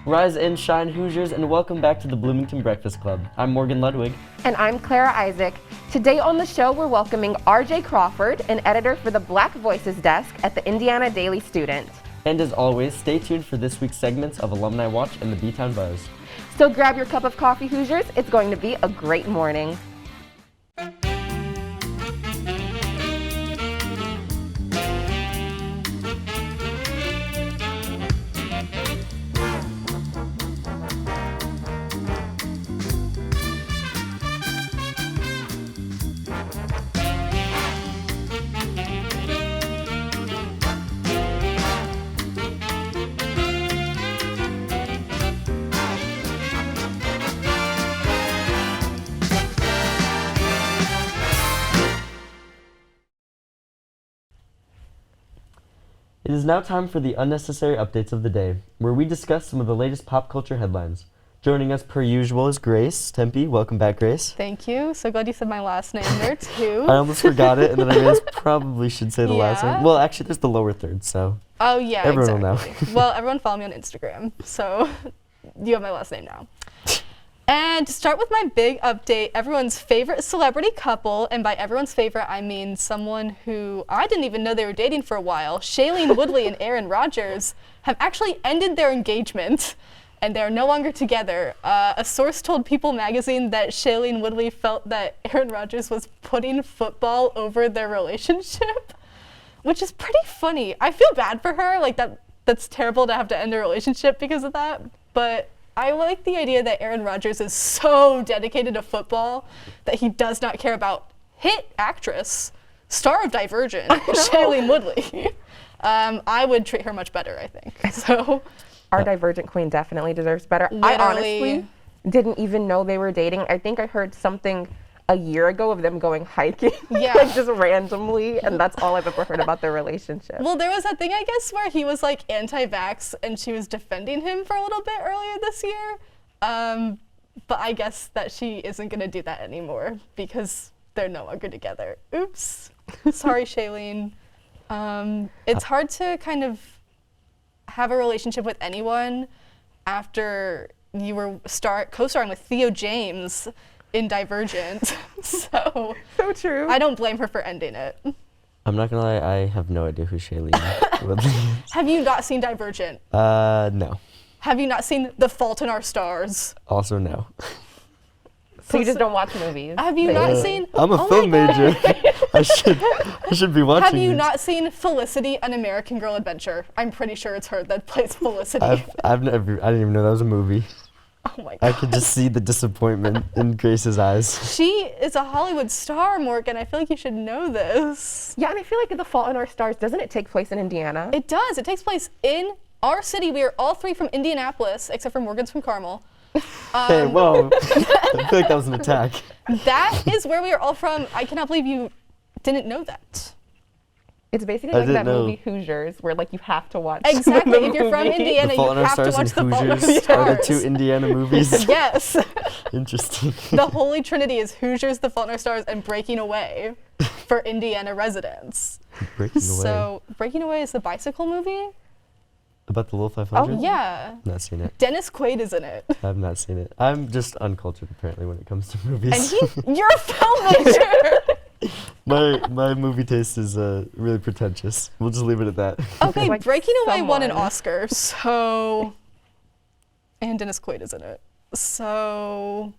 Rise and shine, Hoosiers, and welcome back to the Bloomington Breakfast Club. I'm Morgan Ludwig. And I'm Clara Isaac. Today on the show, we're welcoming RJ Crawford, an editor for the Black Voices desk at the Indiana Daily Student. And as always, stay tuned for this week's segments of Alumni Watch and the BTown Buzz. So grab your cup of coffee, Hoosiers. It's going to be a great morning. It is now time for the unnecessary updates of the day, where we discuss some of the latest pop culture headlines. Joining us per usual is Grace Tempe. Welcome back, Grace. Thank you. So glad you said my last name there, too. I almost forgot it, and then I realized probably should say the last name. Well, actually, there's the lower third, so oh, yeah, everyone will exactly. know. Well, everyone follow me on Instagram, so you have my last name now. And to start with my big update, everyone's favorite celebrity couple, and by everyone's favorite, I mean someone who I didn't even know they were dating for a while, Shailene Woodley and Aaron Rodgers, have actually ended their engagement, and they're no longer together. A source told People magazine that Shailene Woodley felt that Aaron Rodgers was putting football over their relationship, which is pretty funny. I feel bad for her, like that's terrible to have to end a relationship because of that, but I like the idea that Aaron Rodgers is so dedicated to football that he does not care about hit actress, star of Divergent, Shailene Woodley. I would treat her much better, I think. So, our Divergent queen definitely deserves better. Literally. I honestly didn't even know they were dating. I think I heard something a year ago of them going hiking, Yeah. like just randomly, and that's all I've ever heard about their relationship. well, there was that thing, I guess, where he was like anti-vax and she was defending him for a little bit earlier this year. But I guess that she isn't going to do that anymore because they're no longer together. Oops. Sorry, Shailene. It's hard to kind of have a relationship with anyone after you were co-starring with Theo James in Divergent. So true. I don't blame her for ending it. I'm not gonna lie, I have no idea who Shailene Woodley is. Have you not seen Divergent? No. Have you not seen The Fault in Our Stars? Also no. So you just don't watch movies? Have you not seen? I'm a Oh film my God. major. I should be watching Have you these. not seen Felicity, An American Girl Adventure? I'm pretty sure it's her that plays Felicity. I didn't even know that was a movie. Oh my God. I could just see the disappointment in Grace's eyes. She is a Hollywood star, Morgan. I feel like you should know this. Yeah, and I feel like The Fault in Our Stars, doesn't it take place in Indiana? It does. It takes place in our city. We are all three from Indianapolis, except for Morgan's from Carmel. Hey, whoa. I feel like that was an attack. That is where we are all from. I cannot believe you didn't know that. It's basically I like that didn't know. movie Hoosiers, where like you have to watch Exactly. the If you're from movie. Indiana, The you Fault in Our have to Stars watch and The Fault in Our Hoosiers Stars. are the two Indiana movies. Yes. Interesting. The Holy Trinity is Hoosiers, The Fault in Our Stars, and Breaking Away for Indiana residents. Breaking Away. So, Breaking Away is the bicycle movie? About the Little 500? Oh, yeah. Not seen it. Dennis Quaid is in it. I've not seen it. I'm just uncultured apparently when it comes to And movies. you're a film major. my movie taste is really pretentious. We'll just leave it at that. Okay, Like Breaking Away won an someone. Oscar, so... And Dennis Quaid is in it. So...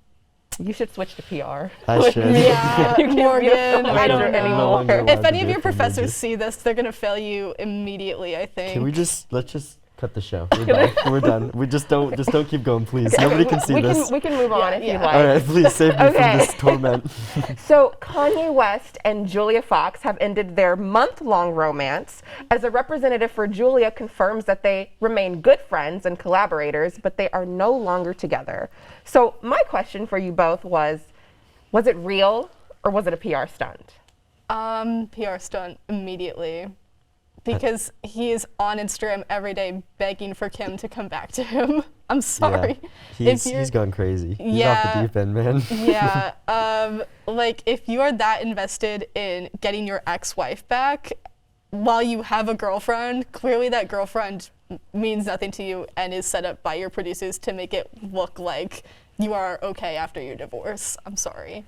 You should switch to PR. I should. Yeah, You can't be a Morgan, film I major don't I'm no know. longer allowed If to any of be a your film professors major. see this, they're gonna fail you immediately, I think. Can we let's just cut the show. We're done. We're done. We just don't keep going, please. Nobody can see we this. we can move on if yeah. you like. All right, please save me Okay. from this torment. So Kanye West and Julia Fox have ended their month-long romance, as a representative for Julia confirms that they remain good friends and collaborators, but they are no longer together. So my question for you both was it real or was it a PR stunt? PR stunt immediately. Because he is on Instagram every day begging for Kim to come back to him. I'm sorry. Yeah. If you're- He's gone crazy. He's off Yeah. the deep end, man. Yeah, like if you are that invested in getting your ex-wife back while you have a girlfriend, clearly that girlfriend means nothing to you and is set up by your producers to make it look like you are okay after your divorce. I'm sorry.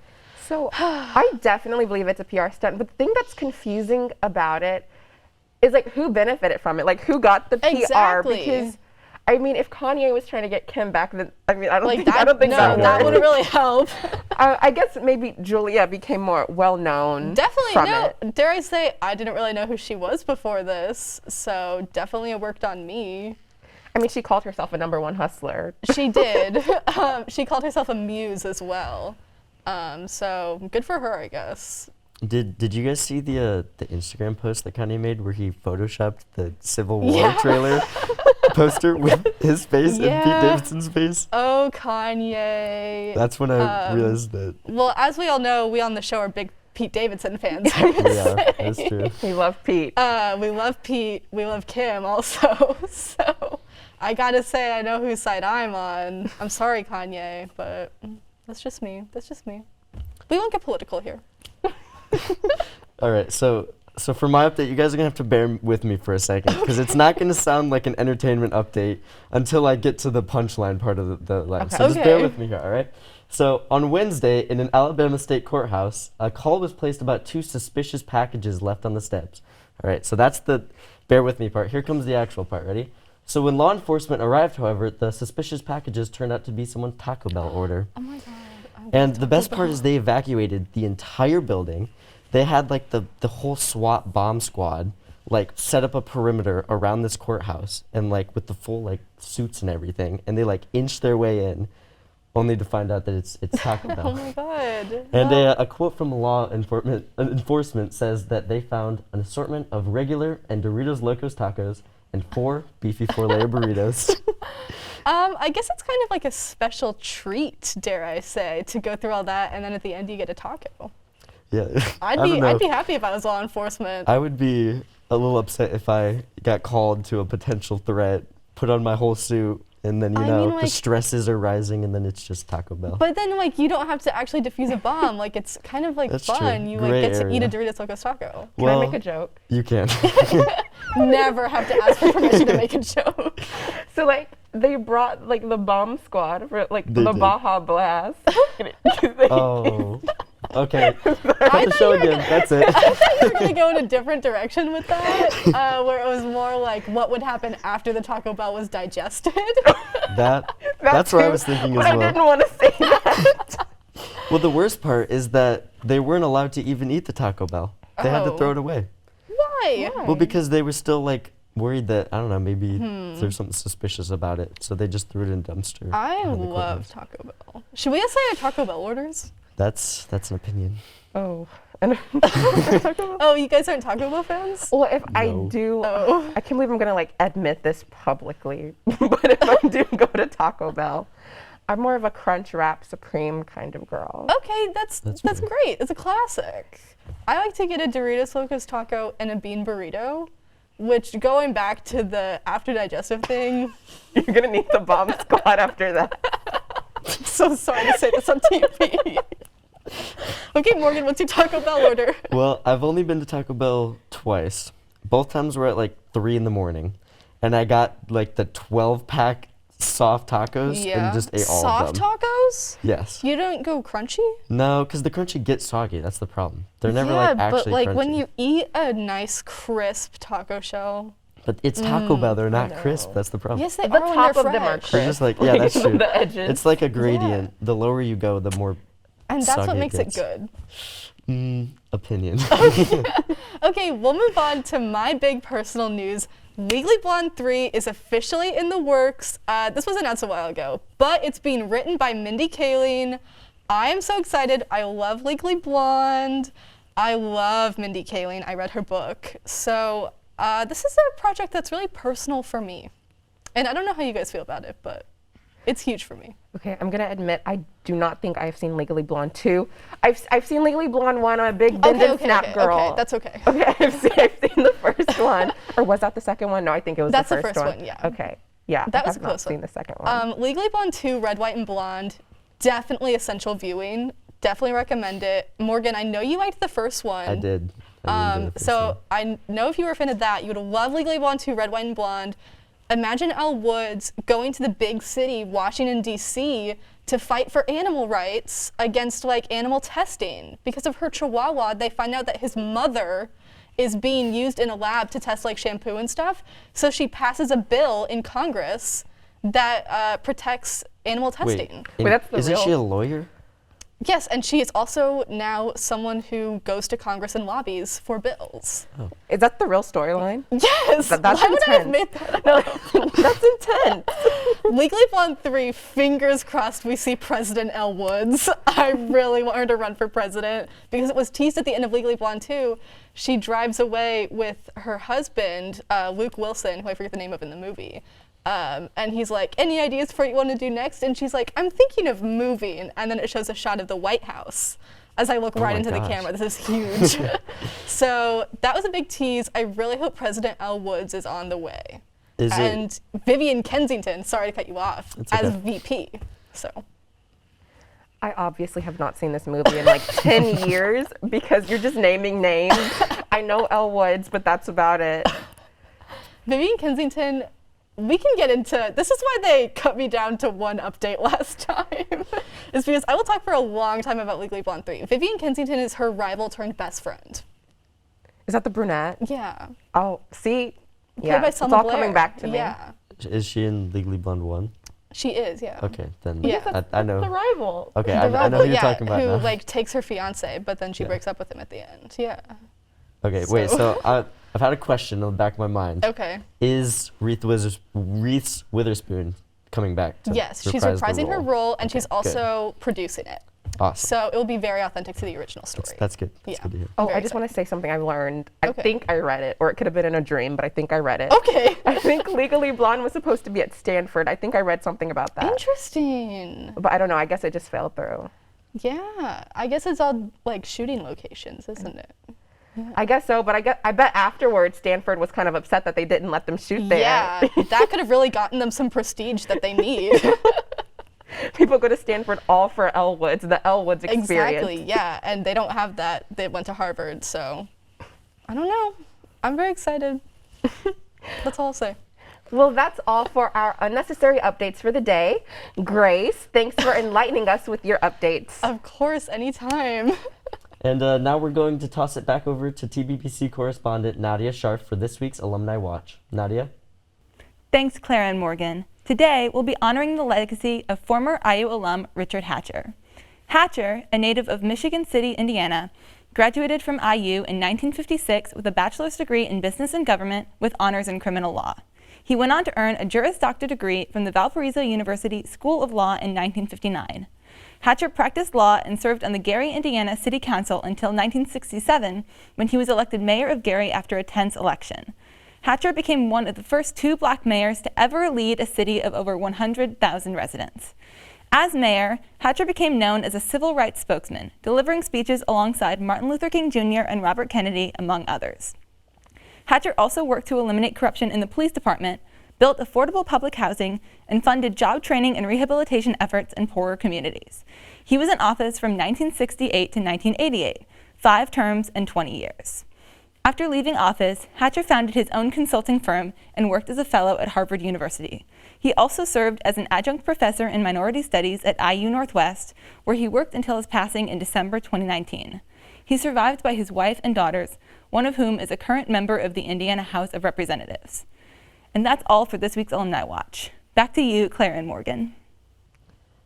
So I definitely believe it's a PR stunt, but the thing that's confusing about it is like who benefited from it? Like who got the PR? Exactly. Because I mean, if Kanye was trying to get Kim back, then I mean, I don't think that worked. wouldn't really help. I guess maybe Julia became more well known. Definitely, from no. it. Dare I say, I didn't really know who she was before this, so definitely it worked on me. I mean, she called herself a #1 hustler. She did. She called herself a muse as well. So good for her, I guess. Did you guys see the Instagram post that Kanye made where he photoshopped the Civil War trailer poster with his face and Pete Davidson's face? Oh, Kanye. That's when I realized that. Well, as we all know, we on the show are big Pete Davidson fans. Yeah, that's true. We love Pete. We love Pete. We love Kim also. So I gotta say, I know whose side I'm on. I'm sorry, Kanye, but that's just me. That's just me. We won't get political here. All right, so for my update, you guys are gonna have to bear with me for a second because it's not gonna sound like an entertainment update until I get to the punchline part of the line. Okay. So just bear with me here, all right? So on Wednesday, in an Alabama state courthouse, a call was placed about 2 suspicious packages left on the steps. All right, so that's the bear with me part. Here comes the actual part. Ready? So when law enforcement arrived, however, the suspicious packages turned out to be someone's Taco Bell order. Oh my God. And the best part is they evacuated the entire building. They had like the whole SWAT bomb squad like set up a perimeter around this courthouse and like with the full like suits and everything, and they like inched their way in, only to find out that it's Taco Bell. Oh my God. And a quote from law enforcement says that they found an assortment of regular and Doritos Locos tacos and 4 beefy 4-layer burritos. I guess it's kind of like a special treat, dare I say, to go through all that and then at the end you get a taco. Yeah. I'd be happy if I was law enforcement. I would be a little upset if I got called to a potential threat, put on my whole suit, and then, the stresses are rising, and then it's just Taco Bell. But then, like, you don't have to actually defuse a bomb. Like, it's kind of, like, That's fun. true. You, Gray like, get to eat a area. Doritos Locos taco. Can I make a joke? You can. Never have to ask for permission to make a joke. So, like, they brought, like, the bomb squad for, like, They the did. Baja Blast. Oh. Okay. Cut the show again. That's it. I thought you were going to go in a different direction with that, where it was more like what would happen after the Taco Bell was digested. That's what I was thinking but as I well. didn't want to say that. Well, the worst part is that they weren't allowed to even eat the Taco Bell. They had to Oh. throw it away. Why? Well, because they were still like worried that, I don't know, maybe there's something suspicious about it. So they just threw it in a dumpster. I around the love courthouse. Taco Bell. Should we assign our Taco Bell orders? That's an opinion. Oh. And Oh, you guys aren't Taco Bell fans? well, if I No. do, Oh. I can't believe I'm going to, like, admit this publicly. But if I do go to Taco Bell, I'm more of a Crunchwrap Supreme kind of girl. Okay, that's fair. great. It's a classic. I like to get a Doritos Locos taco and a bean burrito, which going back to the after digestive thing, You're going to need the bomb squad after that. I'm so sorry to say this on TV. Okay, Morgan, what's your Taco Bell order? Well, I've only been to Taco Bell twice. Both times were at like 3 in the morning. And I got like the 12-pack soft tacos and just ate all Soft of them. tacos? Yes. You don't go crunchy? No, because the crunchy gets soggy. That's the problem. They're never yeah, like actually but like crunchy. when you eat a nice crisp taco shell. But it's Taco Bell. They're not know. crisp. That's the problem. Yes, they The are when top they're of them are fresh. They're just like, yeah, that's true. The edges. It's like a gradient. The lower you go, the more And that's what soggy makes gets. it good. Opinion. Okay, we'll move on to my big personal news. Legally Blonde 3 is officially in the works. This was announced a while ago, but it's being written by Mindy Kaling. I am so excited. I love Legally Blonde. I love Mindy Kaling. I read her book. So this is a project that's really personal for me. And I don't know how you guys feel about it, but it's huge for me. Okay, I'm gonna admit I do not think I've seen Legally Blonde 2. I've seen Legally Blonde 1. I'm a big Bend and Snap girl. Okay, that's okay. Okay, I've seen the first one. Or was that the second one? No, I think it was That's the the first first one. one, yeah. Okay, yeah. That I was have a not close seen one. the second one. Legally Blonde 2, Red, White, and Blonde, definitely essential viewing. Definitely recommend it. Morgan, I know you liked the first one. I did. I really enjoyed the first one. So I know if you were a fan of that, you would love Legally Blonde 2, Red, White, and Blonde. imagine Elle Woods going to the big city, Washington, D.C., to fight for animal rights against like animal testing. Because of her chihuahua, they find out that his mother is being used in a lab to test like shampoo and stuff. So she passes a bill in Congress that protects animal testing. Wait, that's the isn't real- she a lawyer? Yes, and she is also now someone who goes to Congress and lobbies for bills. Is that the real storyline? Yes! That's Why would I have intense. made that? No, that's intense. Legally Blonde 3, fingers crossed we see President Elle Woods. I really want her to run for president because it was teased at the end of Legally Blonde 2. She drives away with her husband, Luke Wilson, who I forget the name of in the movie. And he's like, any ideas for what you want to do next? And she's like, I'm thinking of moving. And then it shows a shot of the White House as I look right my into the gosh. camera. This is huge. So that was a big tease. I really hope President Elle Woods is on the way. Is it? And Vivian Kensington, sorry to cut you off, It's as okay. VP. So I obviously have not seen this movie in like 10 years because you're just naming names. I know Elle Woods, but that's about it. Vivian Kensington, we can get into, this is why they cut me down to one update last time, is because I will talk for a long time about Legally Blonde 3. Vivian Kensington is her rival turned best friend. Is that the brunette? Yeah. Oh, see? Played Yeah, by it's Selma all Blair. coming back to me. Yeah. Is she in Legally Blonde 1? She is, yeah. Okay, then Yeah. I know. The rival. Okay, The I know rival, who you're yeah, talking about who now. like takes her fiance, but then she Yeah. breaks up with him at the end. Yeah. Okay, wait, so I've had a question in the back of my mind. Okay. Is Reese Witherspoon coming back to Yes, she's reprise the reprising her role, and Okay, she's also producing it. Awesome. So it will be very authentic to the original story. That's good. That's Yeah. good to hear. Oh, Very I just want to say something I learned. I Okay. think I read it, or it could have been in a dream, but I think I read it. Okay. I think Legally Blonde was supposed to be at Stanford. I think I read something about that. Interesting. But I don't know. I guess it just fell through. Yeah, I guess it's all like shooting locations, isn't it? I guess so, but I bet afterwards Stanford was kind of upset that they didn't let them shoot there. Yeah, that could have really gotten them some prestige that they need. People go to Stanford all for Elle Woods, the Elle Woods experience. Exactly, yeah, and they don't have that. They went to Harvard, so I don't know. I'm very excited. That's all I'll say. Well, that's all for our unnecessary updates for the day. Grace, thanks for enlightening us with your updates. Of course, anytime. And now we're going to toss it back over to TBPC correspondent Nadia Sharf for this week's Alumni Watch. Nadia? Thanks, Clara and Morgan. Today, we'll be honoring the legacy of former IU alum Richard Hatcher. Hatcher, a native of Michigan City, Indiana, graduated from IU in 1956 with a bachelor's degree in business and government with honors in criminal law. He went on to earn a Juris Doctor degree from the Valparaiso University School of Law in 1959. Hatcher practiced law and served on the Gary, Indiana City Council until 1967, when he was elected mayor of Gary after a tense election. Hatcher became one of the first 2 black mayors to ever lead a city of over 100,000 residents. As mayor, Hatcher became known as a civil rights spokesman, delivering speeches alongside Martin Luther King Jr. and Robert Kennedy, among others. Hatcher also worked to eliminate corruption in the police department, built affordable public housing, and funded job training and rehabilitation efforts in poorer communities. He was in office from 1968 to 1988, 5 terms and 20 years. After leaving office, Hatcher founded his own consulting firm and worked as a fellow at Harvard University. He also served as an adjunct professor in minority studies at IU Northwest, where he worked until his passing in December 2019. He's survived by his wife and daughters, one of whom is a current member of the Indiana House of Representatives. And that's all for this week's Alumni Watch. Back to you, Claire and Morgan.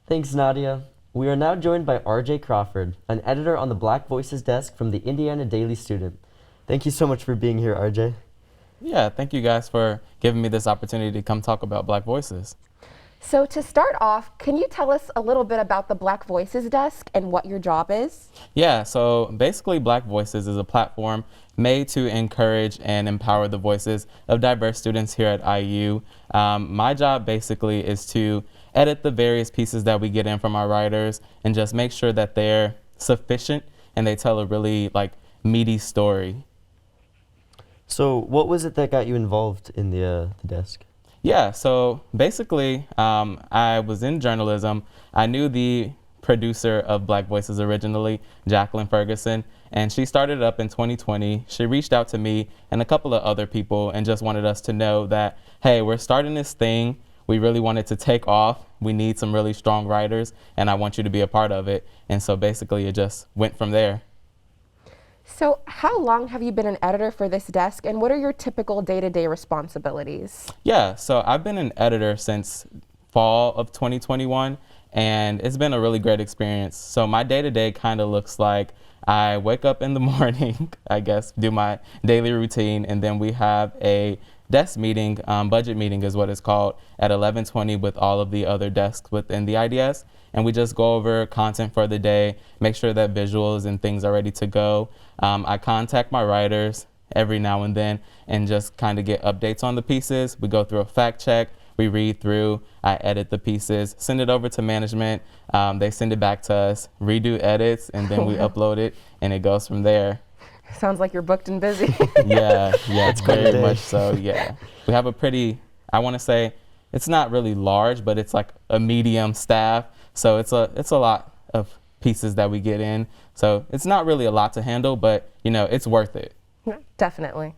Thanks, Nadia. We are now joined by RJ Crawford, an editor on the Black Voices desk from the Indiana Daily Student. Thank you so much for being here, RJ. Yeah, thank you guys for giving me this opportunity to come talk about Black Voices. So to start off, can you tell us a little bit about the Black Voices desk and what your job is? Yeah, so basically Black Voices is a platform made to encourage and empower the voices of diverse students here at IU. My job basically is to edit the various pieces that we get in from our writers and just make sure that they're sufficient and they tell a really meaty story. So what was it that got you involved in the desk? Yeah, so basically I was in journalism. I knew the producer of Black Voices originally, Jacqueline Ferguson, and she started it up in 2020. She reached out to me and a couple of other people and just wanted us to know that, hey, we're starting this thing. We really want it to take off. We need some really strong writers, and I want you to be a part of it. And so basically it just went from there. So how long have you been an editor for this desk, and what are your typical day-to-day responsibilities? Yeah, so I've been an editor since fall of 2021, and it's been a really great experience. So my day-to-day kind of looks like I wake up in the morning, I guess, do my daily routine, and then we have a desk meeting, budget meeting is what it's called, at 11:20 with all of the other desks within the IDS. And we just go over content for the day, make sure that visuals and things are ready to go. I contact my writers every now and then and just kind of get updates on the pieces. We go through a fact check, we read through, I edit the pieces, send it over to management. They send it back to us, redo edits, and then we upload it, and it goes from there. Sounds like you're booked and busy. Yeah, it's quite a very day. much so, yeah. We have a pretty, I want to say, it's not really large, but it's like a medium staff. So it's a lot of pieces that we get in. So it's not really a lot to handle, but it's worth it. Definitely.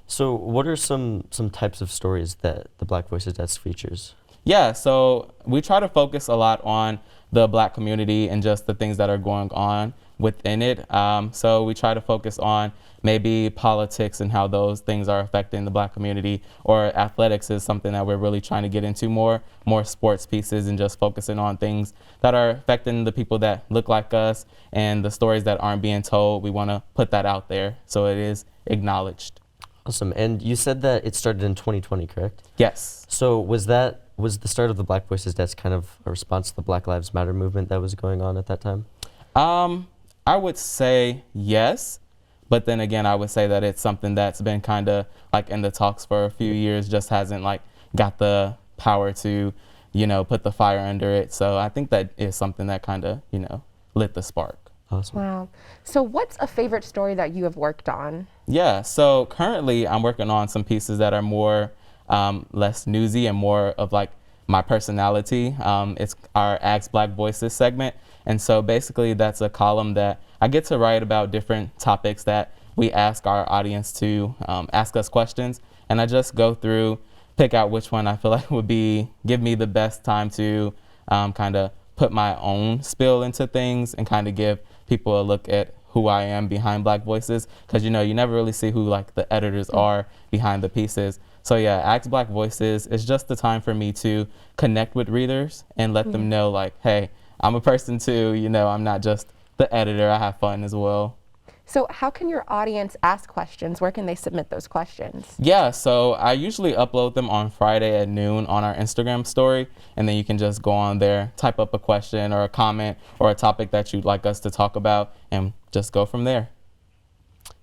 So what are some types of stories that the Black Voices desk features? Yeah, so we try to focus a lot on the Black community and just the things that are going on within it. So we try to focus on maybe politics and how those things are affecting the Black community, or athletics is something that we're really trying to get into more sports pieces and just focusing on things that are affecting the people that look like us and the stories that aren't being told. We want to put that out there so it is acknowledged. Awesome. And you said that it started in 2020, correct? Yes. So was the start of the Black Voices desk kind of a response to the Black Lives Matter movement that was going on at that time? I would say yes, but then again, I would say that it's something that's been kind of like in the talks for a few years, just hasn't like got the power to, put the fire under it. So I think that is something that kind of, lit the spark. Awesome. Wow. So what's a favorite story that you have worked on? Yeah, so currently I'm working on some pieces that are more less newsy and more of like my personality. It's our IDS Black Voices segment. And so basically that's a column that I get to write about different topics that we ask our audience to ask us questions. And I just go through, pick out which one I feel like would give me the best time to kind of put my own spill into things and kind of give people a look at who I am behind Black Voices. Because, you never really see who like the editors are behind the pieces. So yeah, IDS Black Voices is just the time for me to connect with readers and let them know like, hey, I'm a person too, I'm not just the editor, I have fun as well. So how can your audience ask questions? Where can they submit those questions? Yeah, so I usually upload them on Friday at noon on our Instagram story, and then you can just go on there, type up a question or a comment or a topic that you'd like us to talk about, and just go from there.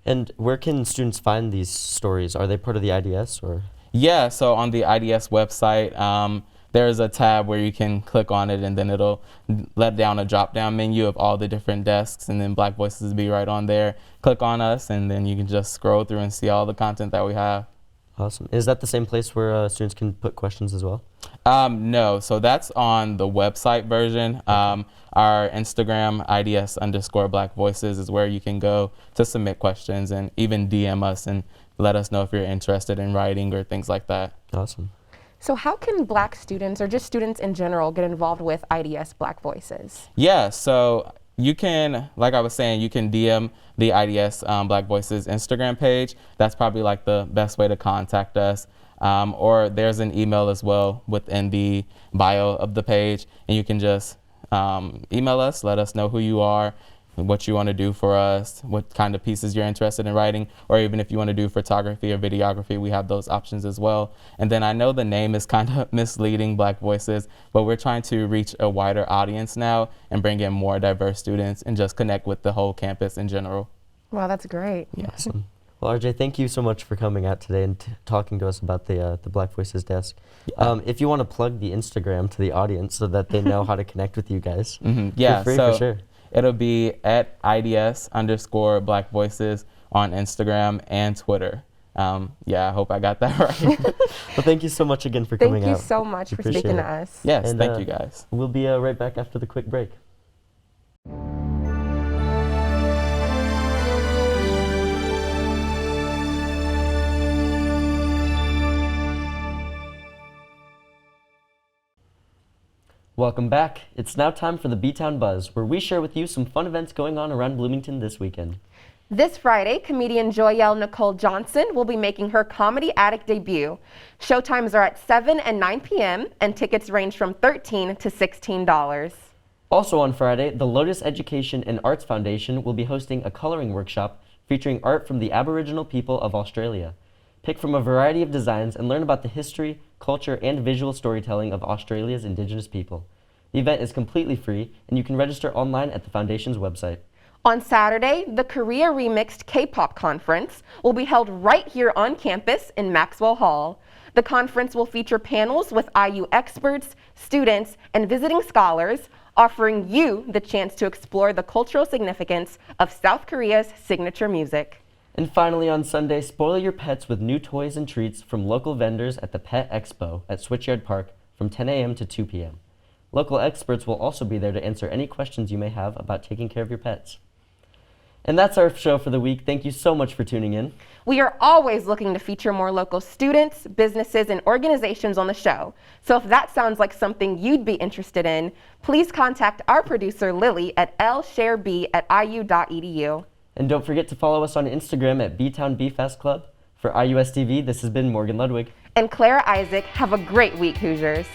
And where can students find these stories? Are they part of the IDS or? Yeah, so on the IDS website, there's a tab where you can click on it, and then it'll let down a drop-down menu of all the different desks, and then Black Voices will be right on there. Click on us, and then you can just scroll through and see all the content that we have. Awesome. Is that the same place where students can put questions as well? No, so that's on the website version. Our Instagram, IDS_Black Voices, is where you can go to submit questions and even DM us and let us know if you're interested in writing or things like that. Awesome. So how can Black students, or just students in general, get involved with IDS Black Voices? Yeah, so you can, like I was saying, you can DM the IDS Black Voices Instagram page. That's probably like the best way to contact us. Or there's an email as well within the bio of the page, and you can just email us, let us know who you are, what you want to do for us, what kind of pieces you're interested in writing, or even if you want to do photography or videography, we have those options as well. And then I know the name is kind of misleading, Black Voices, but we're trying to reach a wider audience now and bring in more diverse students and just connect with the whole campus in general. Wow, that's great. Awesome. Well, RJ, thank you so much for coming out today and talking to us about the Black Voices desk. If you want to plug the Instagram to the audience so that they know how to connect with you guys, Yeah, feel free, so for sure. It'll be at IDS_Black Voices on Instagram and Twitter. Yeah, I hope I got that right. Well, thank you so much again for coming out. Thank you so much for Appreciate speaking it. to us. Yes, And, thank you guys. We'll be right back after the quick break. Welcome back. It's now time for the BTown Buzz, where we share with you some fun events going on around Bloomington this weekend. This Friday, comedian Joyelle Nicole Johnson will be making her Comedy Attic debut. Showtimes are at 7 and 9 p.m., and tickets range from $13 to $16. Also on Friday, the Lotus Education and Arts Foundation will be hosting a coloring workshop featuring art from the Aboriginal people of Australia. Pick from a variety of designs and learn about the history, culture, and visual storytelling of Australia's Indigenous people. The event is completely free, and you can register online at the Foundation's website. On Saturday, the Korea Remixed K-pop Conference will be held right here on campus in Maxwell Hall. The conference will feature panels with IU experts, students, and visiting scholars, offering you the chance to explore the cultural significance of South Korea's signature music. And finally on Sunday, spoil your pets with new toys and treats from local vendors at the Pet Expo at Switchyard Park from 10 a.m. to 2 p.m. Local experts will also be there to answer any questions you may have about taking care of your pets. And that's our show for the week. Thank you so much for tuning in. We are always looking to feature more local students, businesses, and organizations on the show. So if that sounds like something you'd be interested in, please contact our producer Lily at lshareb@iu.edu. And don't forget to follow us on Instagram at BTown Bfest Club. For IUS TV, this has been Morgan Ludwig. And Clara Isaac. Have a great week, Hoosiers.